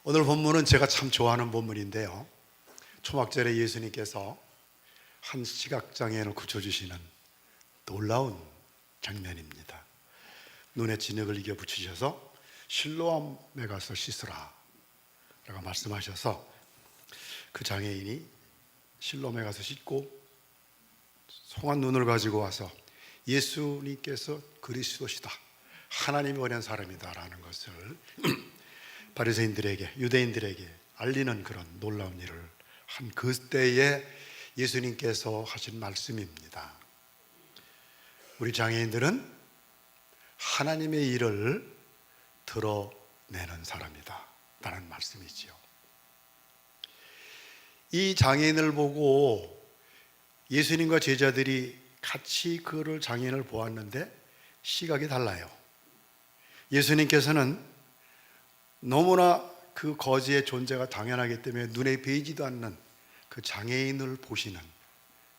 오늘 본문은 제가 참 좋아하는 본문인데요, 초막절에 예수님께서 한 시각장애인을 고쳐주시는 놀라운 장면입니다. 눈에 진흙을 이겨 붙이셔서 실로암에 가서 씻으라 라고 말씀하셔서 그 장애인이 실로암에 가서 씻고 송한 눈을 가지고 와서 예수님께서 그리스도시다, 하나님이 보낸 사람이다 라는 것을 바리새인들에게, 유대인들에게 알리는 그런 놀라운 일을 한 그때에 예수님께서 하신 말씀입니다. 우리 장애인들은 하나님의 일을 드러내는 사람이다 라는 말씀이지요. 이 장애인을 보고 예수님과 제자들이 같이 그를 장애인을 보았는데 시각이 달라요. 예수님께서는 너무나 그 거지의 존재가 당연하기 때문에 눈에 보이지도 않는 그 장애인을 보시는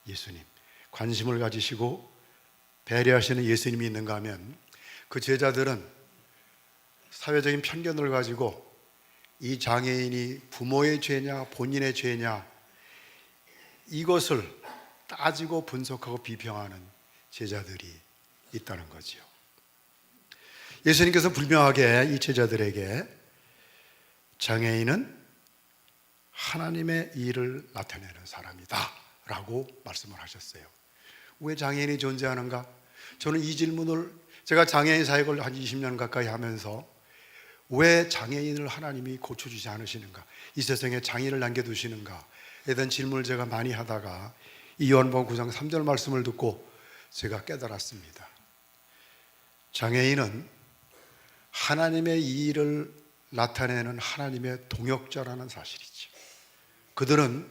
예수님, 관심을 가지시고 배려하시는 예수님이 있는가 하면, 그 제자들은 사회적인 편견을 가지고 이 장애인이 부모의 죄냐 본인의 죄냐 이것을 따지고 분석하고 비평하는 제자들이 있다는 거지요. 예수님께서 분명하게 이 제자들에게 장애인은 하나님의 일을 나타내는 사람이다 라고 말씀을 하셨어요. 왜 장애인이 존재하는가? 저는 이 질문을, 제가 장애인 사역을 한 20년 가까이 하면서 왜 장애인을 하나님이 고쳐주지 않으시는가, 이 세상에 장애인을 남겨두시는가에 대한 질문을 제가 많이 하다가 이 요한복음 9장 3절 말씀을 듣고 제가 깨달았습니다. 장애인은 하나님의 일을 나타내는 하나님의 동역자라는 사실이죠. 그들은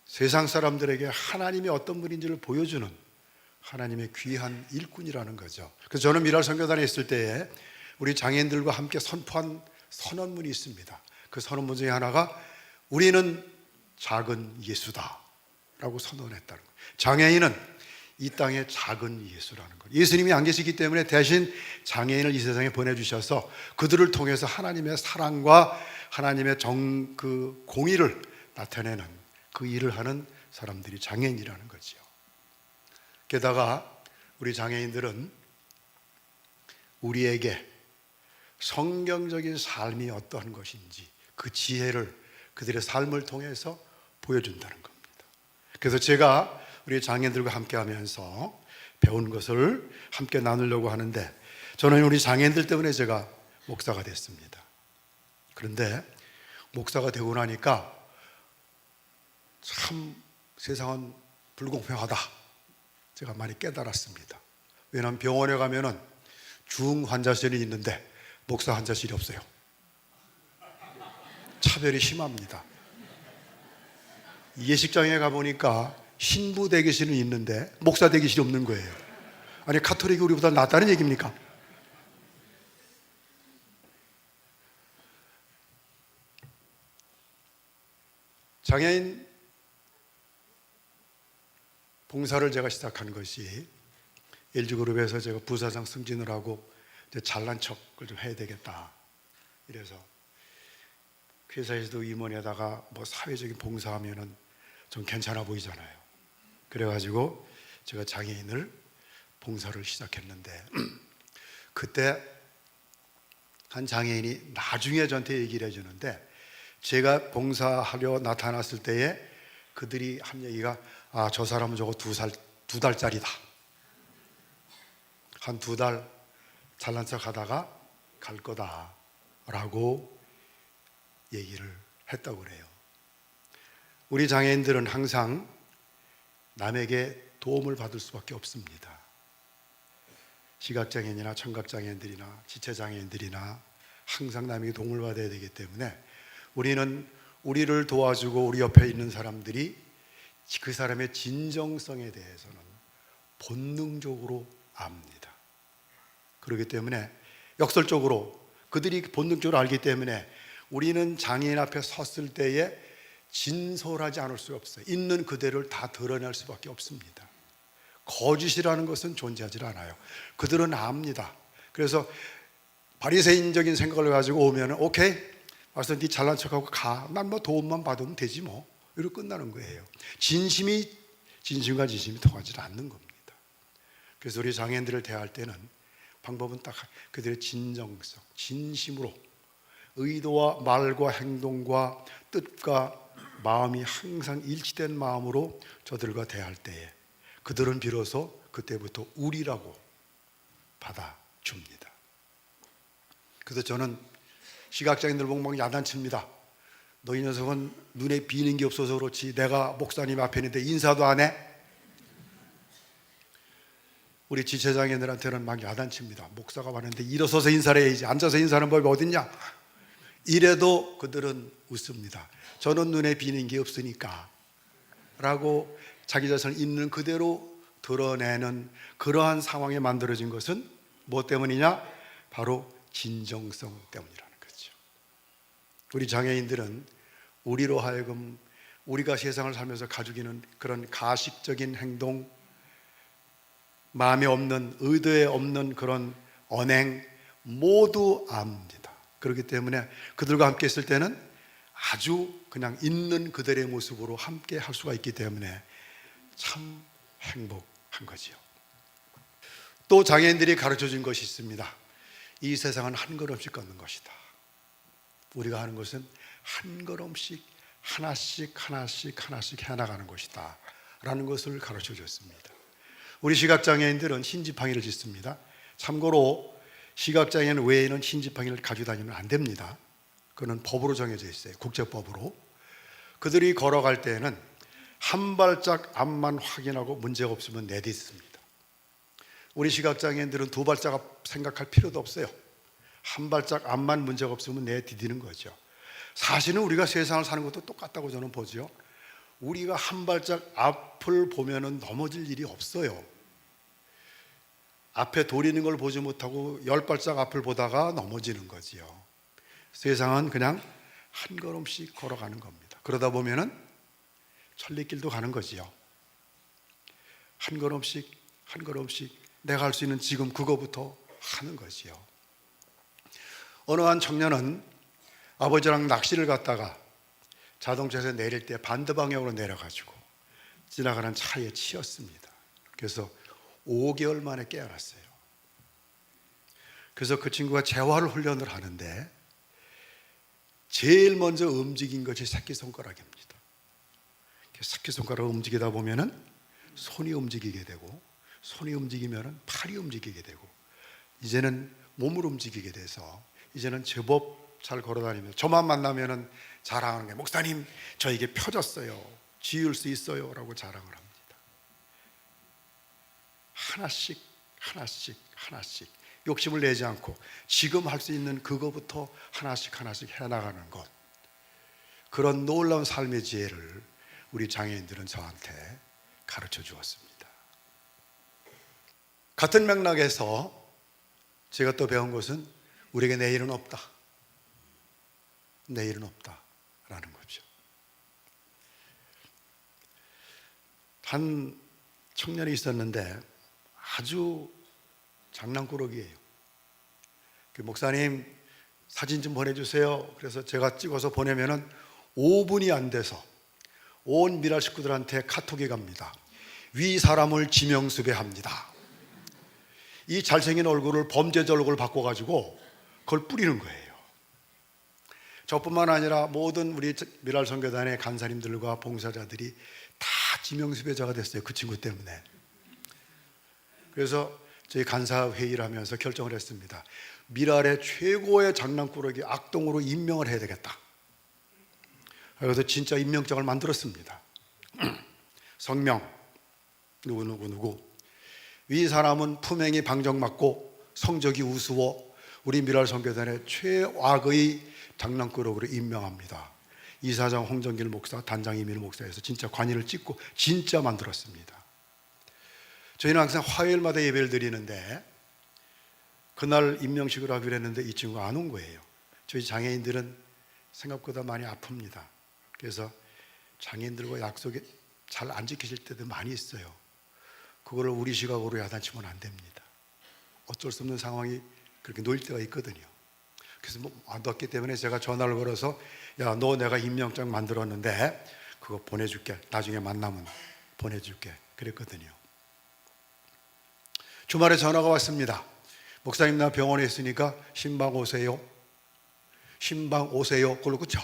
세상 사람들에게 하나님이 어떤 분인지를 보여주는 하나님의 귀한 일꾼이라는 거죠. 그래서 저는 미랄 선교단에 있을 때에 우리 장애인들과 함께 선포한 선언문이 있습니다. 그 선언문 중에 하나가 우리는 작은 예수다 라고 선언했다는 거예요. 장애인은 이 땅의 작은 예수라는 거예요. 예수님이 안 계시기 때문에 대신 장애인을 이 세상에 보내주셔서 그들을 통해서 하나님의 사랑과 하나님의 그 공의를 나타내는 그 일을 하는 사람들이 장애인이라는 거죠. 게다가 우리 장애인들은 우리에게 성경적인 삶이 어떠한 것인지 그 지혜를 그들의 삶을 통해서 보여준다는 겁니다. 그래서 제가 우리 장애인들과 함께 하면서 배운 것을 함께 나누려고 하는데, 저는 우리 장애인들 때문에 제가 목사가 됐습니다. 그런데 목사가 되고 나니까 참 세상은 불공평하다 제가 많이 깨달았습니다. 왜냐하면 병원에 가면은 중환자실이 있는데 목사 환자실이 없어요. 차별이 심합니다. 예식장에 가보니까 신부 대기실은 있는데 목사 대기실이 없는 거예요. 아니, 가톨릭이 우리보다 낫다는 얘기입니까? 장애인 봉사를 제가 시작한 것이 LG그룹에서 제가 부사장 승진을 하고 이제 잘난 척을 좀 해야 되겠다 이래서 회사에서도 임원에다가 뭐 사회적인 봉사하면은 좀 괜찮아 보이잖아요. 그래가지고 제가 장애인을 봉사를 시작했는데 그때 한 장애인이 나중에 저한테 얘기를 해주는데, 제가 봉사하려 나타났을 때에 그들이 한 얘기가, 아, 저 사람은 저거 두 달짜리다. 한 2달 잘난 척 하다가 갈 거다 라고 얘기를 했다고 그래요. 우리 장애인들은 항상 남에게 도움을 받을 수밖에 없습니다. 시각장애인이나 청각장애인들이나 지체장애인들이나 항상 남에게 도움을 받아야 되기 때문에 우리는 우리를 도와주고 우리 옆에 있는 사람들이 그 사람의 진정성에 대해서는 본능적으로 압니다. 그렇기 때문에 역설적으로 그들이 본능적으로 알기 때문에 우리는 장애인 앞에 섰을 때에 진솔하지 않을 수 없어요. 있는 그대로를 다 드러낼 수밖에 없습니다. 거짓이라는 것은 존재하지 않아요. 그들은 압니다. 그래서 바리새인적인 생각을 가지고 오면 오케이, 와서 네 잘난 척하고 가. 난 뭐 도움만 받으면 되지 뭐. 이러고 끝나는 거예요. 진심과 진심이 통하지 않는 겁니다. 그래서 우리 장애인들을 대할 때는 방법은 딱 그들의 진정성, 진심으로 의도와 말과 행동과 뜻과 마음이 항상 일치된 마음으로 저들과 대할 때에 그들은 비로소 그때부터 우리라고 받아줍니다. 그래서 저는 시각장애인들 보고 막 야단칩니다. 너 이 녀석은 눈에 비는 게 없어서 그렇지 내가 목사님 앞에 있는데 인사도 안 해? 우리 지체장애인들한테는 막 야단칩니다. 목사가 왔는데 일어서서 인사를 해야지 앉아서 인사하는 법이 어딨냐? 이래도 그들은 웃습니다. 저는 눈에 비는 게 없으니까 라고 자기 자신을 있는 그대로 드러내는 그러한 상황에 만들어진 것은 뭐 때문이냐? 바로 진정성 때문이라는 거죠. 우리 장애인들은 우리로 하여금 우리가 세상을 살면서 가지고 그런 가식적인 행동, 마음에 없는, 의도에 없는 그런 언행 모두 압니다. 그렇기 때문에 그들과 함께 있을 때는 아주 그냥 있는 그들의 모습으로 함께 할 수가 있기 때문에 참 행복한 거지요. 또 장애인들이 가르쳐준 것이 있습니다. 이 세상은 한 걸음씩 걷는 것이다. 우리가 하는 것은 한 걸음씩 하나씩 해나가는 것이다 라는 것을 가르쳐 줬습니다. 우리 시각장애인들은 흰지팡이를 짓습니다. 참고로 시각장애인 외에는 흰지팡이를 가지고 다니면 안 됩니다. 그건 법으로 정해져 있어요. 국제법으로. 그들이 걸어갈 때에는 한 발짝 앞만 확인하고 문제가 없으면 내딛습니다. 우리 시각장애인들은 두 발짝 앞 생각할 필요도 없어요. 한 발짝 앞만 문제가 없으면 내디디는 거죠. 사실은 우리가 세상을 사는 것도 똑같다고 저는 보죠. 우리가 한 발짝 앞을 보면은 넘어질 일이 없어요. 앞에 돌 있는 걸 보지 못하고 10발짝 앞을 보다가 넘어지는 거지요. 세상은 그냥 한 걸음씩 걸어가는 겁니다. 그러다 보면은 천리길도 가는 거지요. 한 걸음씩 내가 할 수 있는 지금 그거부터 하는 거지요. 어느 한 청년은 아버지랑 낚시를 갔다가 자동차에서 내릴 때 반대 방향으로 내려가지고 지나가는 차에 치였습니다. 그래서 5개월 만에 깨어났어요. 그래서 그 친구가 재활 훈련을 하는데 제일 먼저 움직인 것이 새끼손가락입니다. 새끼손가락을 움직이다 보면은 손이 움직이게 되고, 손이 움직이면은 팔이 움직이게 되고, 이제는 몸을 움직이게 돼서 이제는 제법 잘 걸어다니면서 저만 만나면은 자랑하는 게 목사님 저에게 펴졌어요, 지을 수 있어요 라고 자랑을 합니다. 하나씩 욕심을 내지 않고 지금 할 수 있는 그거부터 하나씩 해나가는 것, 그런 놀라운 삶의 지혜를 우리 장애인들은 저한테 가르쳐 주었습니다. 같은 맥락에서 제가 또 배운 것은 우리에게 내일은 없다 라는 거죠. 한 청년이 있었는데 아주 장난꾸러기예요. 목사님 사진 좀 보내주세요. 그래서 제가 찍어서 보내면은 5분이 안 돼서 온 미랄 식구들한테 카톡이 갑니다. 위 사람을 지명수배합니다. 이 잘생긴 얼굴을 범죄자 얼굴을 바꿔가지고 그걸 뿌리는 거예요. 저뿐만 아니라 모든 우리 미랄 선교단의 간사님들과 봉사자들이 다 지명수배자가 됐어요. 그 친구 때문에. 그래서 저희 간사 회의를 하면서 결정을 했습니다. 미랄의 최고의 장난꾸러기 악동으로 임명을 해야 되겠다. 그래서 진짜 임명장을 만들었습니다. 성명 누구 위 사람은 품행이 방정맞고 성적이 우수워 우리 미랄 선교단의 최악의 장난꾸러기로 임명합니다. 이사장 홍정길 목사, 단장 이민우 목사에서 진짜 관의를 찍고 진짜 만들었습니다. 저희는 항상 화요일마다 예배를 드리는데 그날 임명식을 하기로 했는데 이 친구가 안 온 거예요. 저희 장애인들은 생각보다 많이 아픕니다. 그래서 장애인들과 약속에 잘 안 지키실 때도 많이 있어요. 그거를 우리 시각으로 야단치면 안 됩니다. 어쩔 수 없는 상황이 그렇게 놓일 때가 있거든요. 그래서 안 뒀기 때문에 제가 전화를 걸어서 야, 너 내가 임명장 만들었는데 그거 보내줄게. 나중에 만나면 보내줄게. 그랬거든요. 주말에 전화가 왔습니다. 목사님, 나 병원에 있으니까 신방 오세요. 신방 오세요. 그러고 그쵸?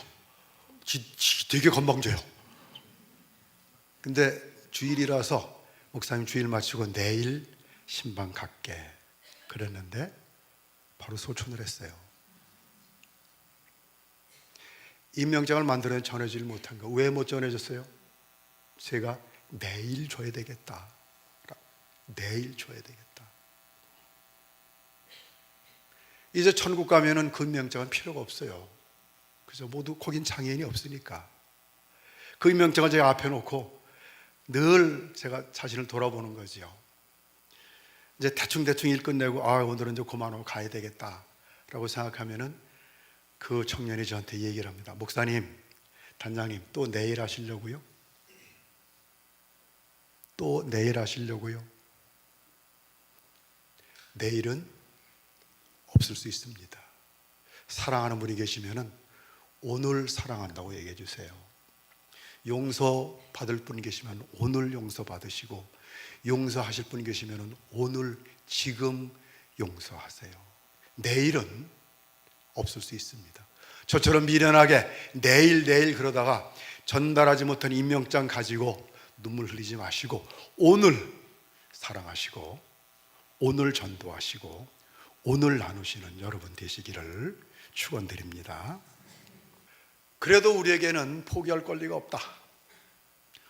되게 건방져요. 근데 주일이라서 목사님 주일 마치고 내일 신방 갈게 그랬는데 바로 소천을 했어요. 임명장을 만들어 전해지를 못한 거. 왜 못 전해졌어요? 제가 내일 줘야 되겠다. 내일 줘야 되겠다. 이제 천국 가면은 그 임명장은 필요가 없어요. 그래서 모두 거긴 장애인이 없으니까. 그 임명장을 제가 앞에 놓고 늘 제가 자신을 돌아보는 거지요. 이제 대충 일 끝내고 오늘은 이제 그만하고 가야 되겠다라고 생각하면은 그 청년이 저한테 얘기를 합니다. 목사님, 단장님, 또 내일 하시려고요? 또 내일 하시려고요? 내일은 없을 수 있습니다. 사랑하는 분이 계시면은 오늘 사랑한다고 얘기해 주세요. 용서 받을 분 계시면 오늘 용서 받으시고, 용서하실 분 계시면 오늘 지금 용서하세요. 내일은 없을 수 있습니다. 저처럼 미련하게 내일 그러다가 전달하지 못한 임명장 가지고 눈물 흘리지 마시고 오늘 사랑하시고 오늘 전도하시고 오늘 나누시는 여러분 되시기를 축원드립니다. 그래도 우리에게는 포기할 권리가 없다.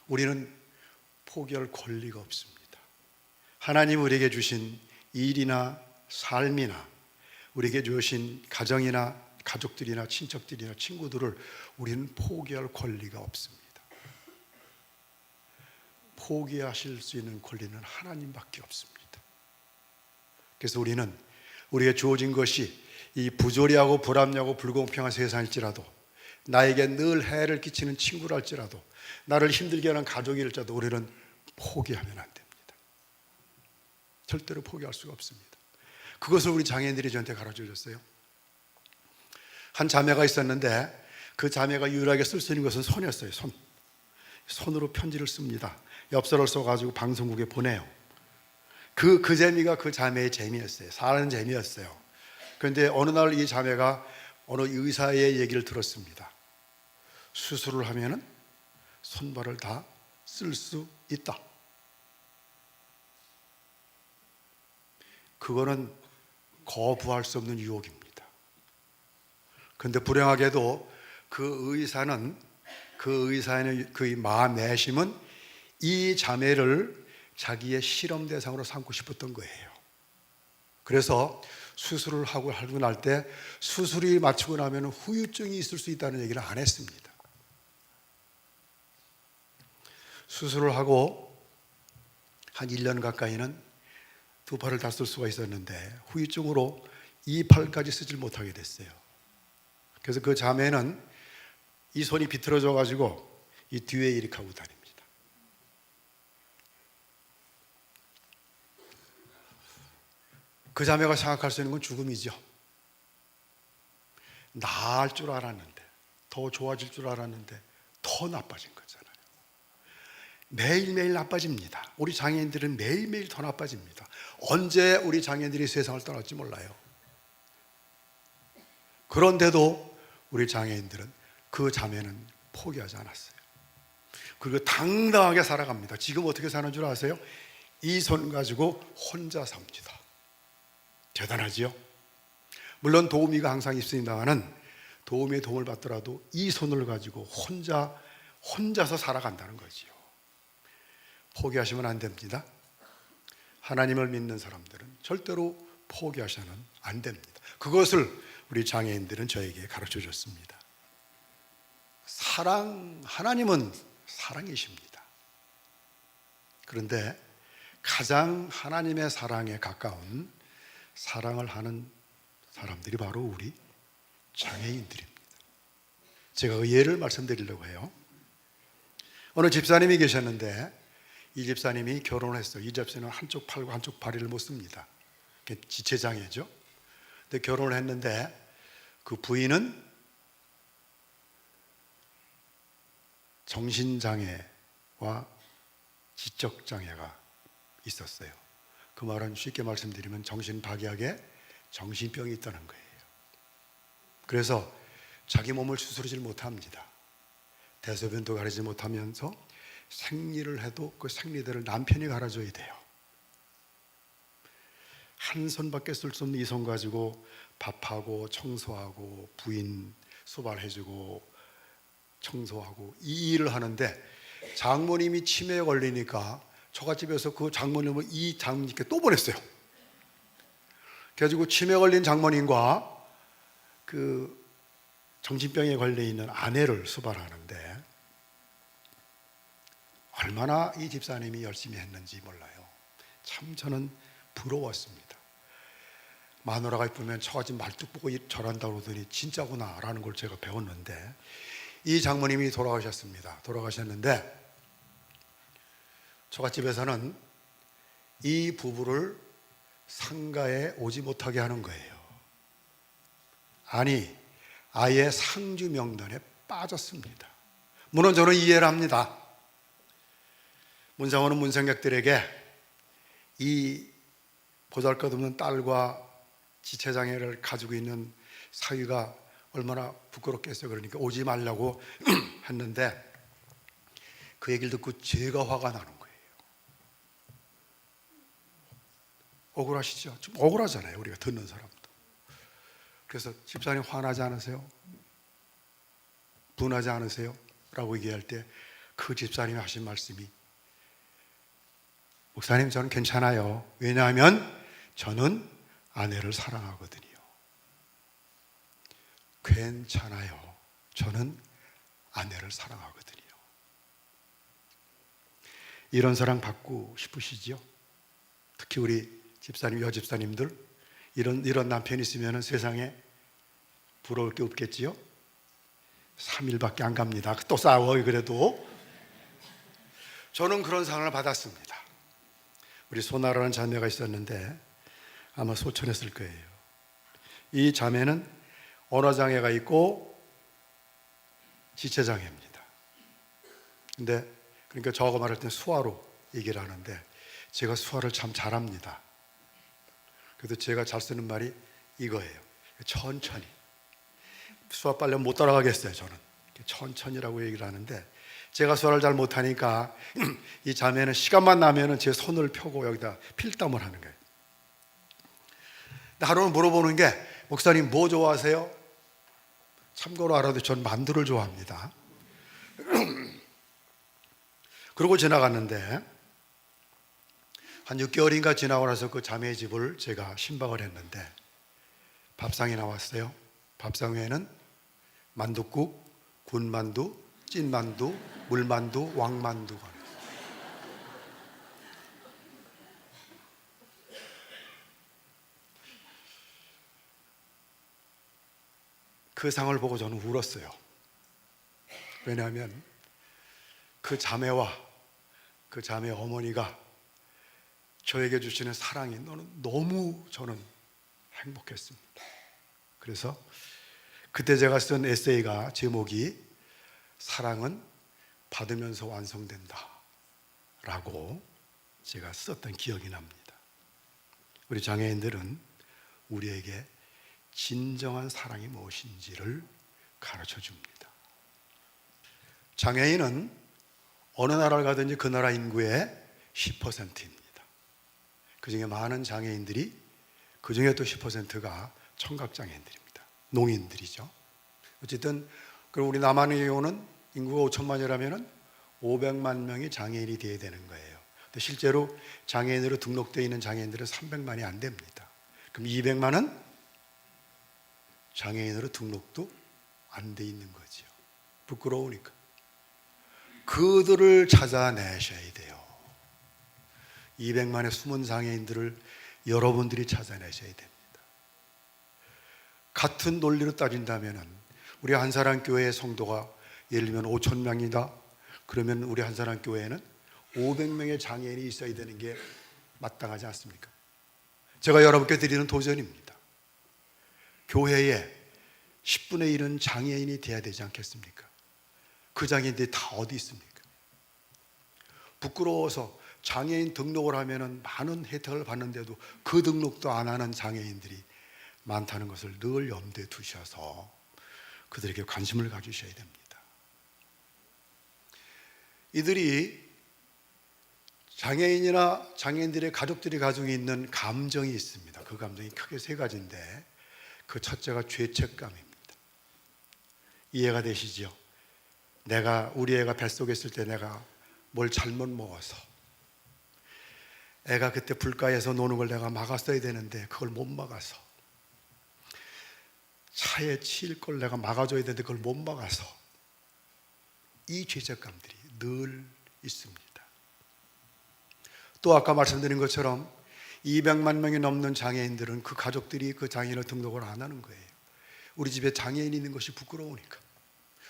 우리는 포기할 권리가 없습니다. 하나님 우리에게 주신 일이나 삶이나 우리에게 주신 가정이나 가족들이나 친척들이나 친구들을 우리는 포기할 권리가 없습니다. 포기하실 수 있는 권리는 하나님밖에 없습니다. 그래서 우리는 우리에게 주어진 것이 이 부조리하고 불합리하고 불공평한 세상일지라도, 나에게 늘 해를 끼치는 친구랄지라도, 나를 힘들게 하는 가족일지라도 우리는 포기하면 안 됩니다. 절대로 포기할 수가 없습니다. 그것을 우리 장애인들이 저한테 가르쳐 줬어요. 한 자매가 있었는데 그 자매가 유일하게 쓸 수 있는 것은 손이었어요. 손으로 편지를 씁니다. 엽서를 써가지고 방송국에 보내요. 그 재미가 그 자매의 재미였어요. 사는 재미였어요. 그런데 어느 날 이 자매가 어느 의사의 얘기를 들었습니다. 수술을 하면은 손발을 다 쓸 수 있다. 그거는 거부할 수 없는 유혹입니다. 그런데 불행하게도 그 의사의 그 마음 내심은 이 자매를 자기의 실험 대상으로 삼고 싶었던 거예요. 그래서 수술을 하고 날 때 수술이 마치고 나면 후유증이 있을 수 있다는 얘기를 안 했습니다. 수술을 하고 한 1년 가까이는 두 팔을 다 쓸 수가 있었는데 후유증으로 이 팔까지 쓰질 못하게 됐어요. 그래서 그 자매는 이 손이 비틀어져 가지고 이 뒤에 이렇게 하고 다닙니다. 그 자매가 생각할 수 있는 건 죽음이죠. 나을 줄 알았는데, 더 좋아질 줄 알았는데 더 나빠진 거잖아요. 매일매일 나빠집니다. 우리 장애인들은 매일매일 더 나빠집니다. 언제 우리 장애인들이 세상을 떠날지 몰라요. 그런데도 우리 장애인들은, 그 자매는 포기하지 않았어요. 그리고 당당하게 살아갑니다. 지금 어떻게 사는 줄 아세요? 이 손 가지고 혼자 삽니다. 대단하지요? 물론 도우미가 항상 있습니다만은 도우미의 도움을 받더라도 이 손을 가지고 혼자서 살아간다는 거지요. 포기하시면 안 됩니다. 하나님을 믿는 사람들은 절대로 포기하셔는 안 됩니다. 그것을 우리 장애인들은 저에게 가르쳐 줬습니다. 하나님은 사랑이십니다. 그런데 가장 하나님의 사랑에 가까운 사랑을 하는 사람들이 바로 우리 장애인들입니다. 제가 그 예를 말씀드리려고 해요. 어느 집사님이 계셨는데 이 집사님이 결혼을 했어요. 이 집사님은 한쪽 팔과 한쪽 다리를 못 씁니다. 지체장애죠. 근데 결혼을 했는데 그 부인은 정신장애와 지적장애가 있었어요. 그 말은 쉽게 말씀드리면 정신박약에 정신병이 있다는 거예요. 그래서 자기 몸을 추스르질 못합니다. 대소변도 가리지 못하면서 생리를 해도 그 생리대를 남편이 갈아줘야 돼요. 한 손밖에 쓸 수 없는 이 손 가지고 밥하고 청소하고 부인 수발해주고 청소하고 이 일을 하는데 장모님이 치매에 걸리니까 처갓집에서 그 장모님을 이 장모님께 또 보냈어요. 그래가지고 치매 걸린 장모님과 그 정신병에 걸려있는 아내를 수발하는데 얼마나 이 집사님이 열심히 했는지 몰라요. 참 저는 부러웠습니다. 마누라가 이쁘면 처갓집 말뚝 보고 절한다고 그러더니 진짜구나 라는 걸 제가 배웠는데 이 장모님이 돌아가셨습니다. 돌아가셨는데 처갓집에서는 이 부부를 상가에 오지 못하게 하는 거예요. 아니, 아예 상주 명단에 빠졌습니다. 물론 저는 이해를 합니다. 문상호는 문생객들에게 이 보잘것없는 딸과 지체장애를 가지고 있는 사위가 얼마나 부끄럽겠어요. 그러니까 오지 말라고 했는데 그 얘기를 듣고 제가 화가 나는 거예요. 억울하시죠? 좀 억울하잖아요, 우리가 듣는 사람도. 그래서 집사님 화나지 않으세요? 분하지 않으세요? 라고 얘기할 때 그 집사님이 하신 말씀이 목사님 저는 괜찮아요. 왜냐하면 저는 아내를 사랑하거든요. 괜찮아요. 저는 아내를 사랑하거든요. 이런 사랑 받고 싶으시죠? 특히 우리 집사님, 여집사님들 이런 남편이 있으면 세상에 부러울 게 없겠지요? 3일밖에 안 갑니다. 또 싸워. 그래도 저는 그런 사랑을 받았습니다. 우리 소나라는 자매가 있었는데 아마 소천했을 거예요. 이 자매는 언어장애가 있고 지체장애입니다. 근데 그러니까 저하고 말할 때 수화로 얘기를 하는데 제가 수화를 참 잘합니다. 그래서 제가 잘 쓰는 말이 이거예요. 천천히. 수화 빨리 못 따라가겠어요. 저는 천천히라고 얘기를 하는데 제가 수화를 잘 못하니까 이 자매는 시간만 나면은 제 손을 펴고 여기다 필담을 하는 거예요. 하루는 물어보는 게 목사님 뭐 좋아하세요? 참고로 알아도 전 만두를 좋아합니다. 그러고 지나갔는데 한 6개월인가 지나고 나서 그 자매의 집을 제가 신방을 했는데 밥상이 나왔어요. 밥상 위에는 만둣국, 군만두, 찐만두, 물만두, 왕만두가. 그 상을 보고 저는 울었어요. 왜냐하면 그 자매와 그 자매 어머니가 저에게 주시는 사랑이 너무 저는 행복했습니다. 그래서 그때 제가 쓴 에세이가 제목이 사랑은 받으면서 완성된다 라고 제가 썼던 기억이 납니다. 우리 장애인들은 우리에게 진정한 사랑이 무엇인지를 가르쳐 줍니다. 장애인은 어느 나라를 가든지 그 나라 인구의 10%입니다. 그 중에 많은 장애인들이 그 중에 또 10%가 청각장애인들입니다. 농인들이죠. 어쨌든 그럼 우리 남한의 경우는 인구가 5천만이라면 500만 명이 장애인이 되어야 되는 거예요. 근데 실제로 장애인으로 등록되어 있는 장애인들은 300만이 안 됩니다. 그럼 200만은 장애인으로 등록도 안 돼 있는 거죠. 부끄러우니까. 그들을 찾아내셔야 돼요. 200만의 숨은 장애인들을 여러분들이 찾아내셔야 됩니다. 같은 논리로 따진다면 우리 한사랑교회의 성도가 예를 들면 5천 명이다. 그러면 우리 한사랑교회에는 500명의 장애인이 있어야 되는 게 마땅하지 않습니까? 제가 여러분께 드리는 도전입니다. 교회에 10분의 1은 장애인이 돼야 되지 않겠습니까? 그 장애인들이 다 어디 있습니까? 부끄러워서 장애인 등록을 하면 많은 혜택을 받는데도 그 등록도 안 하는 장애인들이 많다는 것을 늘 염두에 두셔서 그들에게 관심을 가지셔야 됩니다. 이들이 장애인이나 장애인들의 가족들이 가지고 있는 감정이 있습니다. 그 감정이 크게 세 가지인데 그 첫째가 죄책감입니다. 이해가 되시죠? 우리 애가 뱃속에 있을 때 내가 뭘 잘못 먹어서, 애가 그때 불가에서 노는 걸 내가 막았어야 되는데 그걸 못 막아서, 차에 치일 걸 내가 막아줘야 되는데 그걸 못 막아서, 이 죄책감들이 늘 있습니다. 또 아까 말씀드린 것처럼 200만 명이 넘는 장애인들은 그 가족들이 그 장애인을 등록을 안 하는 거예요. 우리 집에 장애인이 있는 것이 부끄러우니까.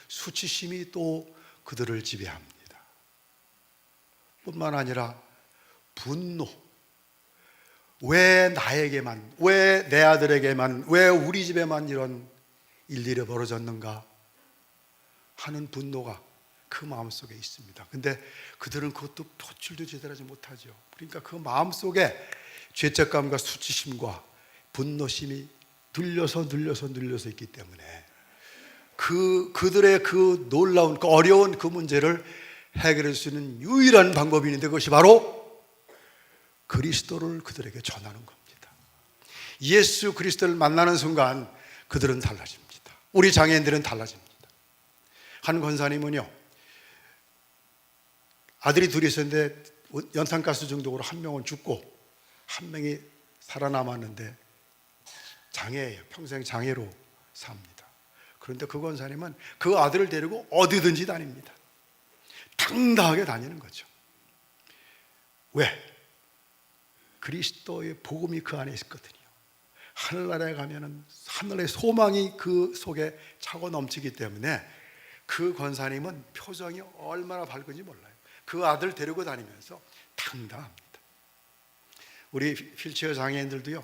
수치심이 또 그들을 지배합니다. 뿐만 아니라 분노. 왜 나에게만, 왜 내 아들에게만, 왜 우리 집에만 이런 일들이 벌어졌는가 하는 분노가 그 마음속에 있습니다. 근데 그들은 그것도 표출도 제대로 하지 못하죠. 그러니까 그 마음속에 죄책감과 수치심과 분노심이 눌려서 있기 때문에 그들의 그 놀라운, 그 어려운 그 문제를 해결할 수 있는 유일한 방법이 있는데 그것이 바로 그리스도를 그들에게 전하는 겁니다. 예수 그리스도를 만나는 순간 그들은 달라집니다. 우리 장애인들은 달라집니다. 한 권사님은요, 아들이 둘이 있었는데 연탄가스 중독으로 한 명은 죽고 한 명이 살아남았는데 장애예요. 평생 장애로 삽니다. 그런데 그 권사님은 그 아들을 데리고 어디든지 다닙니다. 당당하게 다니는 거죠. 왜? 그리스도의 복음이 그 안에 있거든요. 하늘나라에 가면은 하늘의 소망이 그 속에 차고 넘치기 때문에 그 권사님은 표정이 얼마나 밝은지 몰라요. 그 아들 데리고 다니면서 당당합니다. 우리 휠체어 장애인들도요,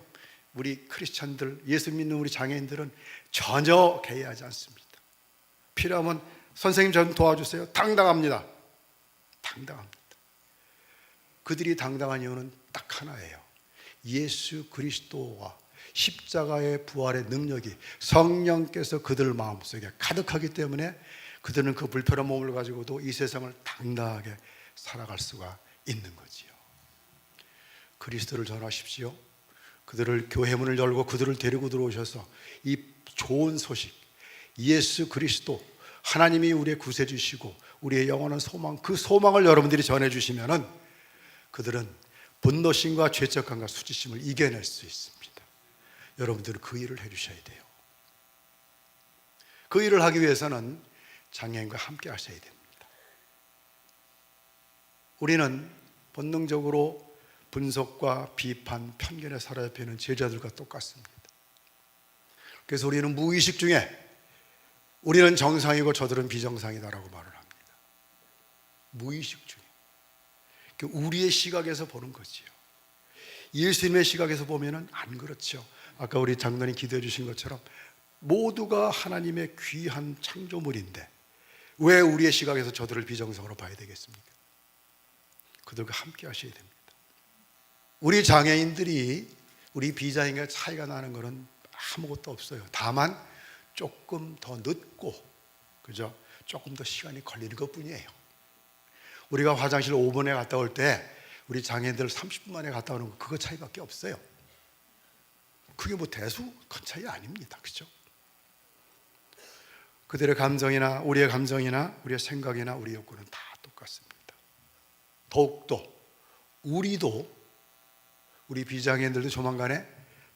우리 크리스찬들, 예수 믿는 우리 장애인들은 전혀 개의하지 않습니다. 필요하면 선생님 좀 도와주세요. 당당합니다. 당당합니다. 그들이 당당한 이유는 딱 하나예요. 예수 그리스도와 십자가의 부활의 능력이 성령께서 그들 마음속에 가득하기 때문에 그들은 그 불편한 몸을 가지고도 이 세상을 당당하게 살아갈 수가 있는 거지요. 그리스도를 전하십시오. 그들을 교회 문을 열고 그들을 데리고 들어오셔서 이 좋은 소식, 예수 그리스도, 하나님이 우리의 구세주시고 우리의 영원한 소망, 그 소망을 여러분들이 전해주시면은 그들은 분노심과 죄책감과 수치심을 이겨낼 수 있습니다. 여러분들은 그 일을 해주셔야 돼요. 그 일을 하기 위해서는 장애인과 함께 하셔야 됩니다. 우리는 본능적으로 분석과 비판, 편견에 사로잡혀 있는 제자들과 똑같습니다. 그래서 우리는 무의식 중에 우리는 정상이고 저들은 비정상이다라고 말을 합니다. 무의식 중에. 우리의 시각에서 보는 거지요. 예수님의 시각에서 보면은 안 그렇죠. 아까 우리 장로님 기도해 주신 것처럼 모두가 하나님의 귀한 창조물인데 왜 우리의 시각에서 저들을 비정상으로 봐야 되겠습니까? 그들과 함께 하셔야 됩니다. 우리 장애인들이 우리 비장애인과 차이가 나는 것은 아무것도 없어요. 다만 조금 더 늦고, 그죠? 조금 더 시간이 걸리는 것 뿐이에요. 우리가 화장실 5분에 갔다 올 때 우리 장애인들 30분 만에 갔다 오는 거 그거 차이밖에 없어요. 그게 뭐 대수 큰 차이 아닙니다. 그죠? 그들의 감정이나 우리의 감정이나 우리의 생각이나 우리의 욕구는 다 똑같습니다. 더욱더 우리 비장애인들도 조만간에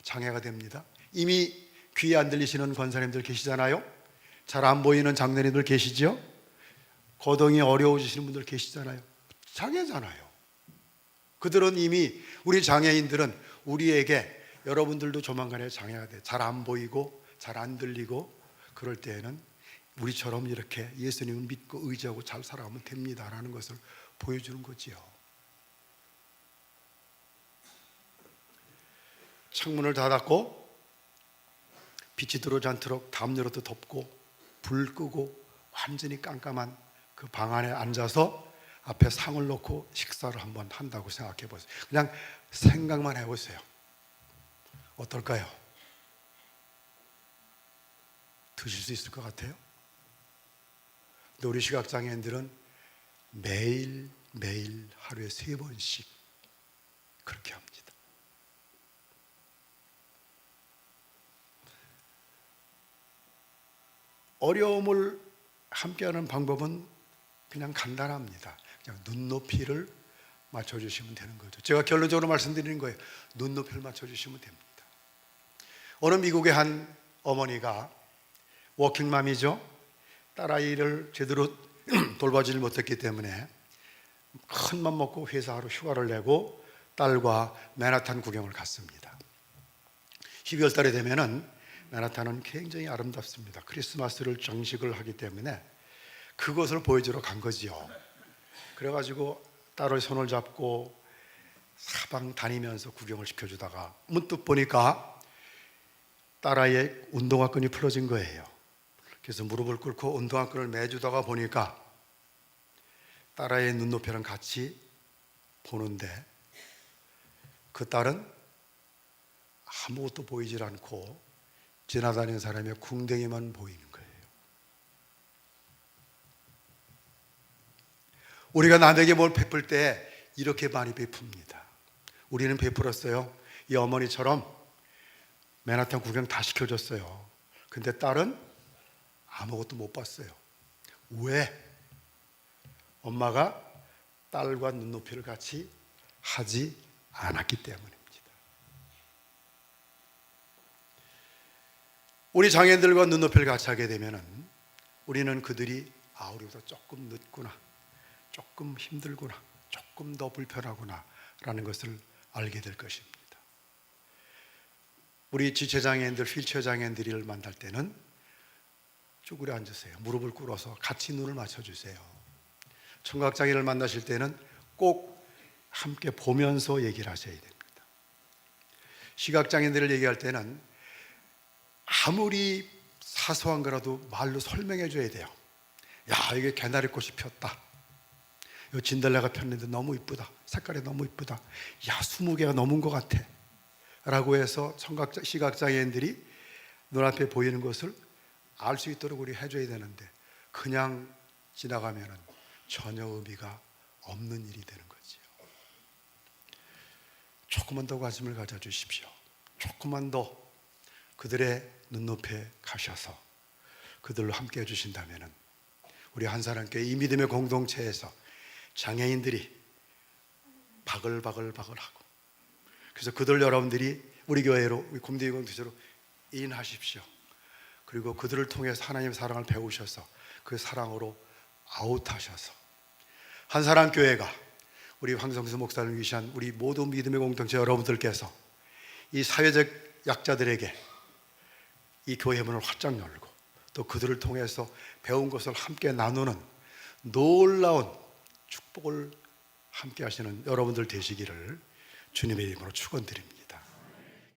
장애가 됩니다. 이미 귀에 안 들리시는 권사님들 계시잖아요. 잘 안 보이는 장로님들 계시죠? 거동이 어려워지시는 분들 계시잖아요. 장애잖아요. 그들은 이미, 우리 장애인들은 우리에게 여러분들도 조만간에 장애가 돼. 잘 안 보이고 잘 안 들리고 그럴 때에는 우리처럼 이렇게 예수님을 믿고 의지하고 잘 살아가면 됩니다라는 것을 보여주는 거지요. 창문을 닫았고 빛이 들어오지 않도록 담요로도 덮고 불 끄고 완전히 깜깜한 그 방 안에 앉아서 앞에 상을 놓고 식사를 한번 한다고 생각해 보세요. 그냥 생각만 해보세요. 어떨까요? 드실 수 있을 것 같아요? 근데 우리 시각장애인들은 매일 하루에 3번씩 그렇게 합니다. 어려움을 함께하는 방법은 그냥 간단합니다. 그냥 눈높이를 맞춰주시면 되는 거죠. 제가 결론적으로 말씀드리는 거예요. 눈높이를 맞춰주시면 됩니다. 어느 미국의 한 어머니가 워킹맘이죠. 딸아이를 제대로 돌봐주지 못했기 때문에 큰 맘 먹고 회사로 휴가를 내고 딸과 맨하탄 구경을 갔습니다. 12월 달에 되면은 맨하탄은 굉장히 아름답습니다. 크리스마스를 장식을 하기 때문에 그것을 보여주러 간 거지요. 그래가지고 딸의 손을 잡고 사방 다니면서 구경을 시켜주다가 문득 보니까 딸아이의 운동화 끈이 풀어진 거예요. 그래서 무릎을 꿇고 운동화 끈을 매주다가 보니까 딸아이의 눈높이랑 같이 보는데 그 딸은 아무것도 보이질 않고 지나다니는 사람의 궁뎅이만 보이는 거예요. 우리가 남에게 뭘 베풀 때 이렇게 많이 베풉니다. 우리는 베풀었어요. 이 어머니처럼 맨하탄 구경 다 시켜줬어요. 근데 딸은 아무것도 못 봤어요. 왜? 엄마가 딸과 눈높이를 같이 하지 않았기 때문입니다. 우리 장애인들과 눈높이를 같이 하게 되면은 우리는 그들이 우리보다 조금 늦구나, 조금 힘들구나, 조금 더 불편하구나 라는 것을 알게 될 것입니다. 우리 지체장애인들, 휠체어 장애인들을 만날 때는 쭈그려 앉으세요. 무릎을 꿇어서 같이 눈을 맞춰주세요. 청각장애를 만나실 때는 꼭 함께 보면서 얘기를 하셔야 됩니다. 시각장애인들을 얘기할 때는 아무리 사소한 거라도 말로 설명해 줘야 돼요. 야, 이게 개나리꽃이 폈다. 이 진달래가 폈는데 너무 이쁘다. 색깔이 너무 이쁘다. 야, 20개가 넘은 것 같아. 라고 해서 시각장애인들이 눈앞에 보이는 것을 알 수 있도록 우리 해줘야 되는데 그냥 지나가면 전혀 의미가 없는 일이 되는 거지요. 조금만 더 관심을 가져주십시오. 조금만 더 그들의 눈높이에 가셔서 그들로 함께 해주신다면 우리 한사람교회 이 믿음의 공동체에서 장애인들이 바글바글하고 그래서 그들 여러분들이 우리 교회로 우리 곰대위 공동체로 인하십시오. 그리고 그들을 통해서 하나님의 사랑을 배우셔서 그 사랑으로 아웃하셔서 한사람교회가 우리 황성수 목사를 위시한 우리 모든 믿음의 공동체 여러분들께서 이 사회적 약자들에게 이 교회 문을 활짝 열고 또 그들을 통해서 배운 것을 함께 나누는 놀라운 축복을 함께 하시는 여러분들 되시기를 주님의 이름으로 축원드립니다.